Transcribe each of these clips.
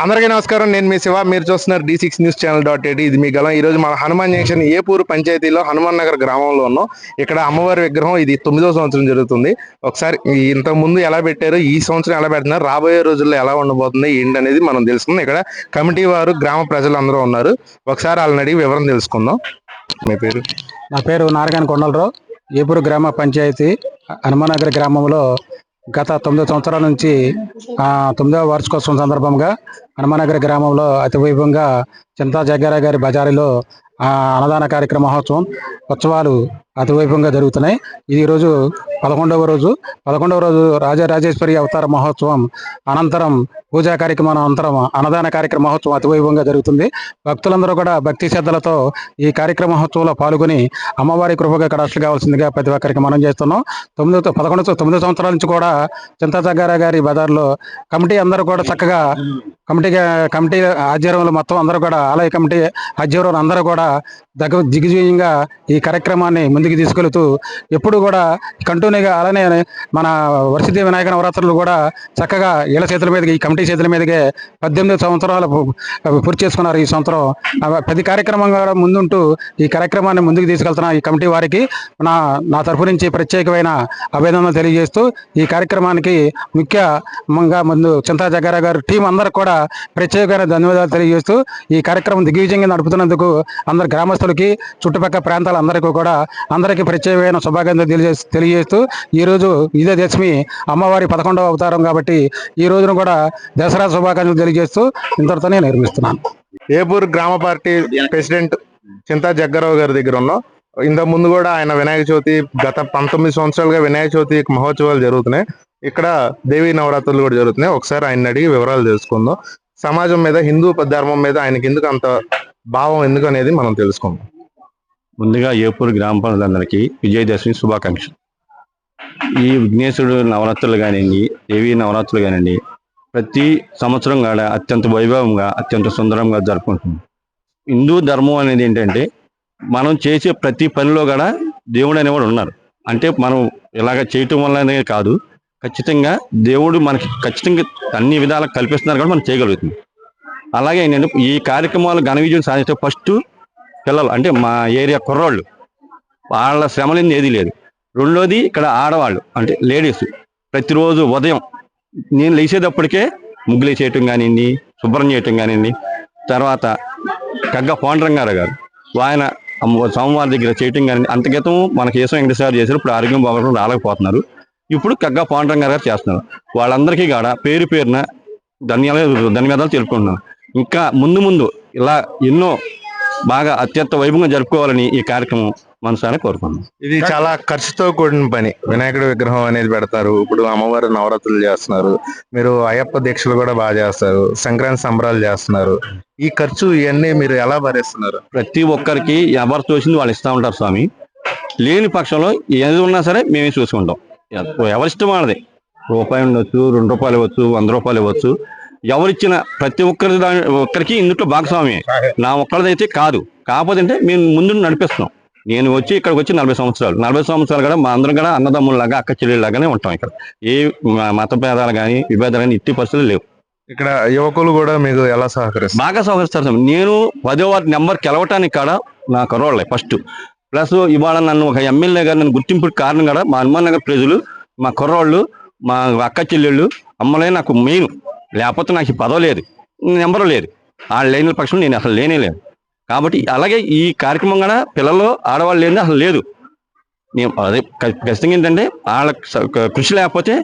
అందరికీ నమస్కారం. నేను మీ శివ. మీరు చూస్తున్నారు D6 న్యూస్ ఛానల్ .at. ఇది మీ గలం. ఈరోజు మన హనుమాన్ జంక్షన్ ఏపూరు పంచాయతీలో హనుమాన్ నగర్ గ్రామంలో ఉన్నాం. ఇక్కడ అమ్మవారి విగ్రహం ఇది 9వ సంవత్సరం జరుగుతుంది. ఒకసారి ఇంతకు ముందు ఎలా పెట్టారు, ఈ సంవత్సరం ఎలా పెడుతున్నారు, రాబోయే రోజుల్లో ఎలా ఉండబోతుంది ఏంటి అనేది మనం తెలుసుకుందాం. ఇక్కడ కమిటీ వారు, గ్రామ ప్రజలు అందరూ ఉన్నారు. ఒకసారి వాళ్ళని అడిగి వివరం తెలుసుకుందాం. మీ పేరు? నా పేరు నారాయణ కొండలరావు. ఏపూరు గ్రామ పంచాయతీ హనుమాన్ నగర్ గ్రామంలో గత 9 సంవత్సరాల నుంచి 9వ వార్షికోత్సవం సందర్భంగా హనుమానగర్ గ్రామంలో అతి వైభవంగా చింతా జగ్గారావు గారి బజారులో అన్నదాన కార్యక్రమ మహోత్సవం ఉత్సవాలు అతి వైభవంగా జరుగుతున్నాయి. ఇది ఈరోజు 11వ రోజు. 11వ రోజు రాజరాజేశ్వరి అవతార మహోత్సవం అనంతరం పూజా కార్యక్రమం అనంతరం అన్నదాన కార్యక్రమ మహోత్సవం అతి వైభవంగా జరుగుతుంది. భక్తులందరూ కూడా భక్తి శ్రద్ధలతో ఈ కార్యక్రమ మహోత్సవంలో పాల్గొని అమ్మవారి కృపగా కటాక్షలు కావాల్సిందిగా ప్రతి ఒక్కరికి మనం చేస్తున్నాం. 9 సంవత్సరాల నుంచి కూడా చింతా జగ్గారావు గారి బజార్లో కమిటీ అందరూ కూడా చక్కగా కమిటీ ఆధ్వర్యంలో మొత్తం అందరూ కూడా ఆలయ కమిటీ ఆధ్వర్యంలో అందరూ కూడా దిగ్విజయంగా ఈ కార్యక్రమాన్ని ముందుకు తీసుకెళ్తూ ఎప్పుడు కూడా కంటిన్యూగా అలానే మన వర్షిదేవి వినాయక నవరాత్రులు కూడా చక్కగా ఇళ్ల చేతుల మీదకి, ఈ కమిటీ చేతుల మీదకే 18 సంవత్సరాలు పూర్తి చేసుకున్నారు. ఈ సంవత్సరం ప్రతి కార్యక్రమం కూడా ముందుంటూ ఈ కార్యక్రమాన్ని ముందుకు తీసుకెళ్తున్న ఈ కమిటీ వారికి నా తరఫు నుంచి ప్రత్యేకమైన అభినందనలు తెలియజేస్తూ ఈ కార్యక్రమానికి ముఖ్యంగా ముందు చింతా జగ్గారావు గారు టీం అందరూ కూడా ప్రత్యేకమైన ధన్యవాదాలు తెలియజేస్తూ ఈ కార్యక్రమం దిగ్విజయంగా నడుపుతున్నందుకు అందరు గ్రామస్తులకి, చుట్టుపక్కల ప్రాంతాల అందరికీ ప్రత్యేకమైన శుభాకాంక్షలు తెలియజేస్తూ ఈరోజు విజయదశమి అమ్మవారి 11వ అవతారం కాబట్టి ఈ రోజున కూడా దసరా శుభాకాంక్షలు తెలియజేస్తూ ఇంతటితో నేను నిర్మిస్తున్నాను. ఏపూరు గ్రామ పార్టీ ప్రెసిడెంట్ చింతా జగ్గారావు గారి దగ్గర ఉన్నాం. ఇంతకు ముందు కూడా ఆయన వినాయక చవితి గత 19 సంవత్సరాలుగా వినాయక చవితి మహోత్సవాలు జరుగుతున్నాయి. ఇక్కడ దేవీ నవరాత్రులు కూడా జరుగుతున్నాయి. ఒకసారి ఆయన అడిగి వివరాలు తెలుసుకుందాం. సమాజం మీద, హిందూ ధర్మం మీద ఆయనకి ఎందుకు అంత భావం ఎందుకు అనేది మనం తెలుసుకుందాం. ముందుగా ఏపూరు గ్రామ ప్రజలందరికీ విజయదశమి శుభాకాంక్షలు. ఈ విఘ్నేశ్వరుడు నవరాత్రులు కానివ్వండి, దేవీ నవరాత్రులు కానివ్వండి, ప్రతి సంవత్సరం కూడా అత్యంత వైభవంగా, అత్యంత సుందరంగా జరుపుకుంటుంది. హిందూ ధర్మం అనేది ఏంటంటే మనం చేసే ప్రతి పనిలో కూడా దేవుడు అనేవాడు ఉన్నారు. అంటే మనం ఇలాగ చేయటం వల్లనే కాదు, ఖచ్చితంగా దేవుడు మనకి ఖచ్చితంగా అన్ని విధాలకు కల్పిస్తున్నారు కూడా మనం చేయగలుగుతుంది. అలాగే ఏంటంటే ఈ కార్యక్రమాలు ఘన విజయం సాధించే ఫస్ట్ పిల్లలు, అంటే మా ఏరియా కుర్రోళ్ళు, వాళ్ళ శ్రమలేని ఏది లేదు. రెండోది ఇక్కడ ఆడవాళ్ళు, అంటే లేడీస్ ప్రతిరోజు ఉదయం నేను లేచేటప్పటికే ముగ్గులు చేయటం కానివ్వండి, శుభ్రం చేయటం కానివ్వండి, తర్వాత కగ్గ పాండురంగారావు గారు ఆయన సోమవారి దగ్గర చేయటం కానీ, అంత క్రితం మనకి ఏసం వెంకటేశ్వర చేశారు. ఇప్పుడు ఆరోగ్యం బాగోకుండా రాలేకపోతున్నారు. ఇప్పుడు కగ్గ పాండురంగారావు గారు చేస్తున్నారు. వాళ్ళందరికీ కూడా పేరు పేరున ధన్యవాదాలు తెలుపుకుంటున్నాను. ఇంకా ముందు ఇలా ఎన్నో బాగా అత్యంత వైభవంగా జరుపుకోవాలని ఈ కార్యక్రమం మనసారా కోరుకున్నాం. ఇది చాలా ఖర్చుతో కూడిన పని. వినాయకుడి విగ్రహం అనేది పెడతారు, ఇప్పుడు అమ్మవారి నవరాత్రులు చేస్తున్నారు, మీరు అయ్యప్ప దీక్షలు కూడా బాగా చేస్తారు, సంక్రాంతి సంబరాలు చేస్తున్నారు. ఈ ఖర్చు ఇవన్నీ మీరు ఎలా భరిస్తున్నారు? ప్రతి ఒక్కరికి ఎవరు చూసింది వాళ్ళు ఇస్తూ ఉంటారు స్వామి. లేని పక్షంలో ఏది ఉన్నా సరే మేమే చూసుకుంటాం. ఎవరిష్టం వాళ్ళది. రూపాయి ఉండొచ్చు, 2 రూపాయలు ఇవ్వచ్చు, 100 రూపాయలు ఇవ్వచ్చు. ఎవరిచ్చిన ప్రతి ఒక్కరికి ఇందులో భాగస్వామి. నా ఒక్కరిదైతే కాదు. కాకపోతే అంటే మేము ముందు నడిపిస్తున్నాం. నేను ఇక్కడికి వచ్చి 40 సంవత్సరాలు కూడా మా అందరం కూడా అన్నదమ్ముల్లాగా, అక్క చెల్లెళ్ళలాగానే ఉంటాం. ఇక్కడ ఏ మత భేదాలు కానీ, విభేదాలు కానీ ఇట్టి పరిస్థితులు లేవు. ఇక్కడ యువకులు కూడా మీకు ఎలా సహకరిస్తారు? బాగా సహకరిస్తారు. నేను 10వ వార్డు నెంబర్ గెలవటానికి కూడా నా కుర్రోళ్ళే ఫస్ట్. ప్లస్ ఇవాళ నన్ను ఒక ఎమ్మెల్యే గారు నన్ను గుర్తింపు కారణం కూడా మా హనుమాన్ నగర్ ప్రజలు, మా కుర్రోళ్ళు, మా అక్క చెల్లెళ్ళు, అమ్మలే నాకు మెయిన్. లేకపోతే నాకు ఈ పదవి లేదు, నెంబరు లేదు. వాళ్ళు లేని పక్షంలో నేను అసలు లేనేలేదు. కాబట్టి అలాగే ఈ కార్యక్రమం కూడా పిల్లలు, ఆడవాళ్ళు లేని అసలు లేదు. మేము అదే ఖచ్చితంగా ఏంటంటే వాళ్ళ కృషి లేకపోతే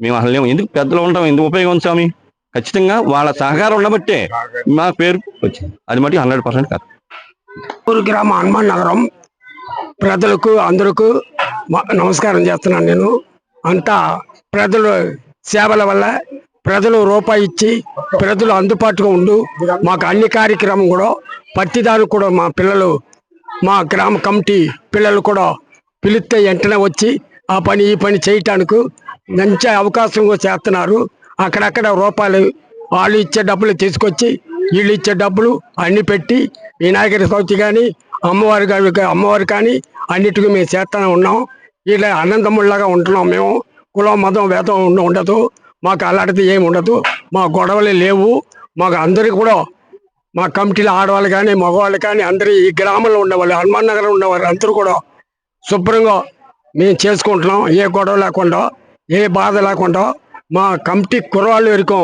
మేము అసలు లేము. ఎందుకు పెద్దలు ఉంటాం, ఎందుకు ఉపయోగం ఉంది స్వామి? ఖచ్చితంగా వాళ్ళ సహకారం ఉండబట్టే మా పేరు వచ్చింది. అది మటుకు 100% కాదు. ఊరు గ్రామ హనుమాన్ నగరం ప్రజలకు అందరికీ నమస్కారం చేస్తున్నాను. నేను అంతా ప్రజల సేవల వల్ల, ప్రజలు రూపాయి ఇచ్చి ప్రజలు అందుబాటుగా ఉండు మాకు అన్ని కార్యక్రమం కూడా ప్రతిదానికి కూడా మా పిల్లలు, మా గ్రామ కమిటీ పిల్లలు కూడా పిలిస్తే వెంటనే వచ్చి ఆ పని ఈ పని చేయటానికి మంచి అవకాశం కూడా చేస్తున్నారు. అక్కడక్కడ రూపాయలు వాళ్ళు ఇచ్చే డబ్బులు తీసుకొచ్చి వీళ్ళు ఇచ్చే డబ్బులు అన్ని పెట్టి వినాయకుడి చవితి కానీ, అమ్మవారి కానీ అన్నిటికీ మేము చేస్తూనే ఉన్నాం. ఇలా అనంతముల్లాగా ఉంటున్నాం. మేము కులం, మతం, వేదం ఉండదు. మాకు అలాంటిది ఏమి ఉండదు. మా గొడవలు లేవు. మాకు అందరికి కూడా మా కమిటీలో ఆడవాళ్ళు కానీ మగవాళ్ళు కానీ అందరూ ఈ గ్రామంలో ఉండేవాళ్ళు హనుమాన్ నగరం ఉండేవాళ్ళు అందరూ కూడా శుభ్రంగా మేము చేసుకుంటున్నాం. ఏ గొడవ లేకుండా ఏ బాధ లేకుండా మా కమిటీ కుర్రాళ్ళు వరకు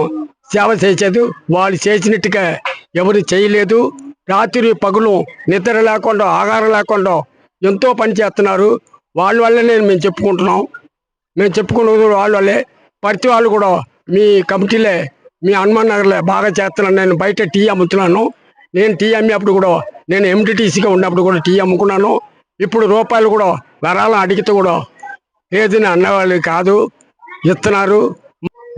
సేవ చేసేది వాళ్ళు చేసినట్టుగా ఎవరు చేయలేదు. రాత్రి పగులు నిద్ర లేకుండా ఆహారం లేకుండా ఎంతో పని చేస్తున్నారు. వాళ్ళ వల్లే మేము చెప్పుకుంటున్నాం. మేము చెప్పుకున్నది వాళ్ళ వల్లే. ప్రతి వాళ్ళు కూడా మీ కమిటీలే మీ హనుమాన్ నగర్లో బాగా చేస్తున్నాను. నేను బయట టీ అమ్ముతున్నాను. నేను టీ అమ్మేప్పుడు కూడా నేను ఎంటీటీసీగా ఉన్నప్పుడు కూడా టీ అమ్ముకున్నాను. ఇప్పుడు రూపాయలు కూడా వరాలు అడిగితే కూడా లేదని అన్నవాళ్ళు కాదు, ఇస్తున్నారు.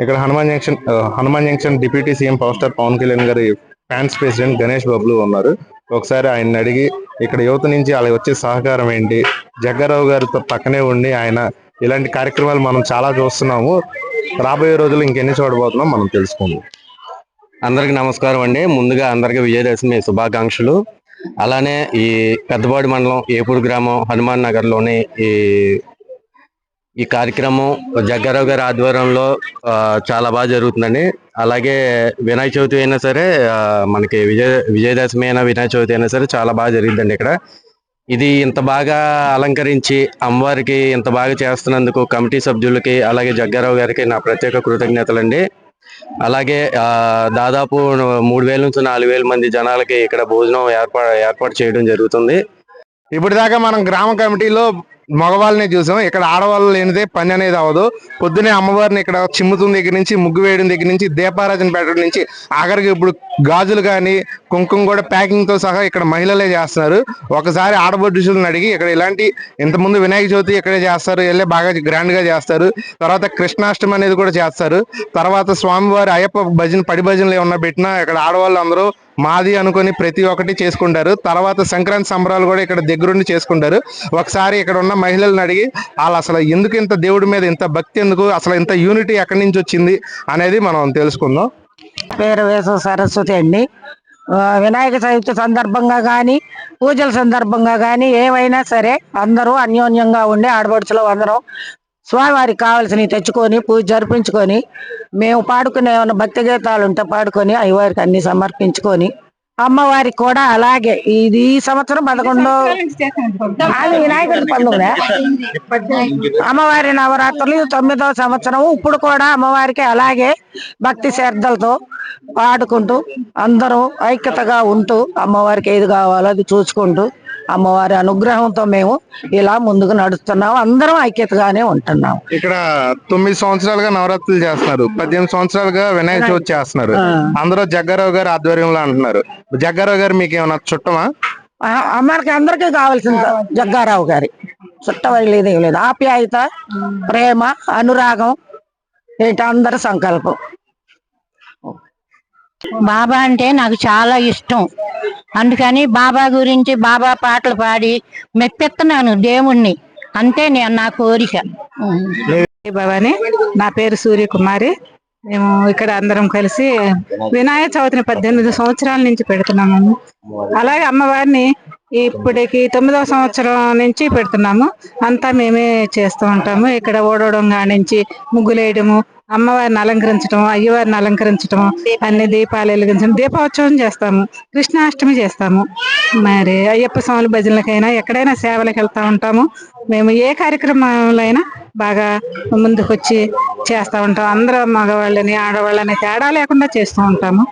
ఇక్కడ Hanuman junction deputy CM power star Pawan Kalyan గారి ఫ్యాన్స్ ప్రెసిడెంట్ గణేష్ బాబులు ఉన్నారు. ఒకసారి ఆయన అడిగి ఇక్కడ యువత నుంచి అలా వచ్చే సహకారం ఏంటి, జగ్గారావు గారితో పక్కనే ఉండి ఆయన ఇలాంటి కార్యక్రమాలు మనం చాలా చూస్తున్నాము. రాబోయే రోజులు ఇంకెన్ని చూడబోతున్నాం మనం తెలుసుకుందాం. అందరికి నమస్కారం అండి. ముందుగా అందరికి విజయదశమి శుభాకాంక్షలు. అలానే ఈ పెద్దపాడు మండలం ఏపూరు గ్రామం హనుమాన్ నగర్లోని ఈ కార్యక్రమం జగ్గారావు గారి ఆధ్వర్యంలో చాలా బాగా జరుగుతుందండి. అలాగే వినాయక చవితి అయినా సరే మనకి విజయదశమి అయినా వినాయక చవితి అయినా సరే చాలా బాగా జరిగిద్దండి. ఇక్కడ ఇది ఇంత బాగా అలంకరించి అమ్మవారికి ఇంత బాగా చేస్తున్నందుకు కమిటీ సభ్యులకి అలాగే జగ్గారావు గారికి నా ప్రత్యేక కృతజ్ఞతలండి. అలాగే దాదాపు 3000 నుంచి 4000 మంది జనాలకి ఇక్కడ భోజనం ఏర్పాటు చేయడం జరుగుతుంది. ఇప్పుడు దాకా మనం గ్రామ కమిటీలో మగవాళ్ళని చూసాం. ఇక్కడ ఆడవాళ్ళు లేనిదే పని అనేది అవ్వదు. పొద్దునే అమ్మవారిని ఇక్కడ చిమ్ముతున్న దగ్గర నుంచి ముగ్గు వేయడం దగ్గర నుంచి దీపారాజన పెట్టడం నుంచి ఆఖరికి ఇప్పుడు గాజులు కానీ కుంకుమ కూడా ప్యాకింగ్ తో సహా ఇక్కడ మహిళలే చేస్తున్నారు. ఒకసారి ఆడబడుచులను అడిగి ఇక్కడ ఇలాంటి ఇంతకుముందు వినాయక చవితి ఇక్కడే చేస్తారు, వెళ్ళే బాగా గ్రాండ్ గా చేస్తారు. తర్వాత కృష్ణాష్టమి అనేది కూడా చేస్తారు. తర్వాత స్వామివారి అయ్యప్ప పడి భజనలు ఏమన్నా పెట్టినా ఇక్కడ ఆడవాళ్ళు అందరూ మాది అనుకొని ప్రతి ఒక్కటి చేసుకుంటారు. తర్వాత సంక్రాంతి సంబరాలు కూడా ఇక్కడ దగ్గరుండి చేసుకుంటారు. ఒకసారి ఇక్కడ ఉన్న మహిళలను అడిగి వాళ్ళు అసలు ఎందుకు ఇంత దేవుడి మీద ఇంత భక్తి ఎందుకు, అసలు ఇంత యూనిటీ ఎక్కడి నుంచి వచ్చింది అనేది మనం తెలుసుకుందాం. పేరు వేసు సరస్వతి అండి. వినాయక చవితి సందర్భంగా కానీ పూజల సందర్భంగా కానీ ఏవైనా సరే అందరూ అన్యోన్యంగా ఉండి ఆడపడుచులు అందరం స్వామివారికి కావాల్సినవి తెచ్చుకొని పూజ జరిపించుకొని మేము పాడుకునే ఏమైనా భక్తి గీతాలు ఉంటే పాడుకొని అయ్యవారికి అన్ని సమర్పించుకొని అమ్మవారికి కూడా అలాగే ఇది ఈ సంవత్సరం 11 అది వినాయకుడి పండుగ అమ్మవారి నవరాత్రులు 9వ సంవత్సరం. ఇప్పుడు కూడా అమ్మవారికి అలాగే భక్తి శ్రద్ధలతో పాడుకుంటూ అందరూ ఐక్యతగా ఉంటూ అమ్మవారికి ఏది కావాలో అది చూసుకుంటూ అమ్మవారి అనుగ్రహంతో మేము ఇలా ముందుకు నడుస్తున్నాం. అందరం ఐక్యతగానే ఉంటున్నాం. ఇక్కడ 9 సంవత్సరాలుగా నవరాత్రులు చేస్తున్నారు, 18 సంవత్సరాలుగా వినాయక చవితి చేస్తున్నారు. అందరూ జగ్గారావు గారి ఆధ్వర్యంలో అంటున్నారు. జగ్గారావు గారు మీకు ఏమన్నా చుట్టమా? మనకి అందరికీ కావాల్సింది జగ్గారావు గారి చుట్టం లేదు, ఏం లేదు. ఆప్యాయత, ప్రేమ, అనురాగం ఏంటి అందరి సంకల్పం. బాబా అంటే నాకు చాలా ఇష్టం. అందుకని బాబా గురించి బాబా పాటలు పాడి మెప్పెత్తున్నాను దేవుణ్ణి. అంతే నా కోరిక. బాబాని నా పేరు సూర్యకుమారి. మేము ఇక్కడ అందరం కలిసి వినాయక చవితిని 18 సంవత్సరాల నుంచి పెడుతున్నాము. అలాగే అమ్మవారిని ఇప్పటికి 9వ సంవత్సరం నుంచి పెడుతున్నాము. అంతా మేమే చేస్తూ ఉంటాము. ఇక్కడ ఓడవడం కానించి ముగ్గులేయడము, అమ్మవారిని అలంకరించడం, అయ్యవారిని అలంకరించడం, అన్ని దీపాలు వెలిగించడం, దీపోత్సవం చేస్తాము, కృష్ణాష్టమి చేస్తాము. మరి అయ్యప్ప స్వామి భజనలకైనా ఎక్కడైనా సేవలకు వెళ్తా ఉంటాము. మేము ఏ కార్యక్రమాలైనా బాగా ముందుకొచ్చి చేస్తూ ఉంటాం. అందరూ మగవాళ్ళని ఆడవాళ్ళని తేడా లేకుండా చేస్తూ ఉంటాము.